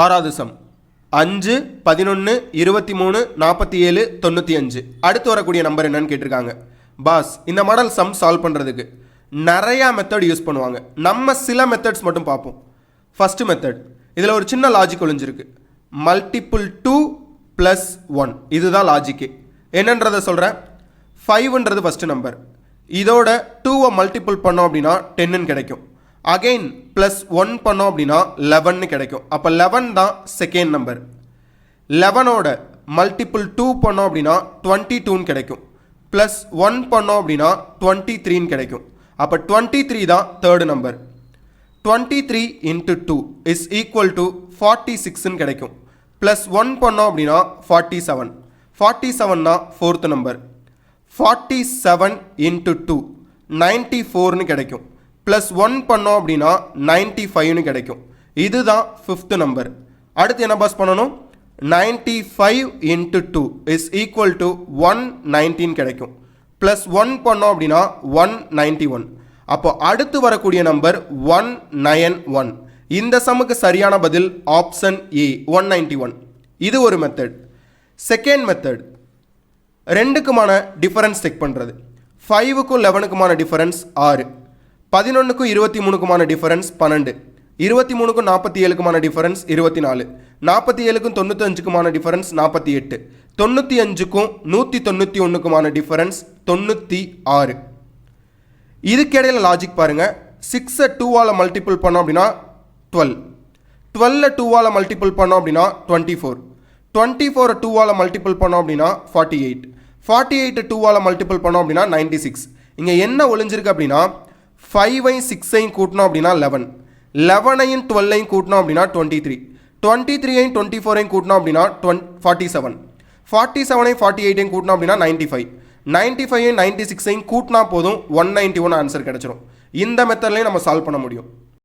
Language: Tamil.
ஆறாவது சம் 5 11 23 47 95. அடுத்து வரக்கூடிய நம்பர் என்னன்னு கேட்டிருக்காங்க. பாஸ், இந்த மாடல் சம் சால்வ் பண்ணுறதுக்கு நிறையா மெத்தட் யூஸ் பண்ணுவாங்க. நம்ம சில மெத்தட்ஸ் மட்டும் பார்ப்போம். ஃபஸ்ட்டு மெத்தட், இதில் ஒரு சின்ன லாஜிக் ஒளிஞ்சிருக்கு. மல்டிப்புள் 2 + 1, இதுதான் லாஜிக்கே. என்னன்றதை சொல்கிறேன். 5ன்றது ஃபஸ்ட்டு நம்பர், இதோட 2வை மல்டிப்புள் பண்ணோம் அப்படின்னா 10ன்னு கிடைக்கும். அகெயின் +1 பண்ணோம் அப்படின்னா 11ன்னு கிடைக்கும். அப்போ 11 தான் செகண்ட் நம்பர். 11ஓட மல்டிப்புள் 2 பண்ணோம் அப்படின்னா 22ன்னு கிடைக்கும். +1 பண்ணோம் அப்படின்னா 23ன்னு கிடைக்கும். அப்போ 23 தான் தேர்டு நம்பர். 23 × 2 = 46ன்னு கிடைக்கும். +1 பண்ணோம் அப்படின்னா 47. 47 தான் ஃபோர்த்து நம்பர். 47 × 2 94ன்னு கிடைக்கும். +1 பண்ணோம் அப்படின்னா 95ன்னு கிடைக்கும். இதுதான் ஃபிஃப்த்து நம்பர். அடுத்து என்ன பாஸ் பண்ணணும்? 95 × 2 = 119 கிடைக்கும். +1 பண்ணோம் அப்படின்னா 191. அப்போ அடுத்து வரக்கூடிய நம்பர் 191. இந்த சம்முக்கு சரியான பதில் ஆப்ஷன் ஏ, 191. இது ஒரு மெத்தட். செகண்ட் மெத்தட், ரெண்டுக்குமான டிஃபரன்ஸ் செக் பண்ணுறது. 5க்கும் 11க்குமான டிஃபரன்ஸ் 6, 11க்கும் 23க்குமான டிஃபரன்ஸ் 12, 23க்கும் 47க்குமான டிஃபரன்ஸ் 24, 47க்கும் 95க்குமான டிஃபரன்ஸ் 48, 95க்கும் 191க்குமான டிஃபரன்ஸ் 96. இதுக்கிடையில் லாஜிக் பாருங்கள். 6ஐ 2ஆல் மல்டிபிள் பண்ணோம் அப்படின்னா 12, 12ஐ 2ஆல் மல்டிபிள் பண்ணோம் அப்படின்னா 24, 24ஐ 2ஆல் மல்டிபிள் பண்ணோம் அப்படின்னா 48, 48ஐ 2ஆல் மல்டிபிள் பண்ணோம் அப்படின்னா 96. இங்கே என்ன ஒளிஞ்சிருக்கு அப்படின்னா 5ஐயும் 6ஐயும் கூட்டினோம் அப்படின்னா 11, 11ஐயும் 12ஐயும் கூட்டினோம் அப்படின்னா 23, 23ஐயும் 24ஐயும் கூட்டினோம் அப்படின்னா 47, 47ஐயும் 48ஐயும் கூட்டினோம் அப்படின்னா 95, 95ஐயும் 96ஐயும் கூட்டினா போதும் 191 ஆன்சர் கிடச்சிரும். இந்த மெத்தட்லேயும் நம்ம சால்வ் பண்ண முடியும்.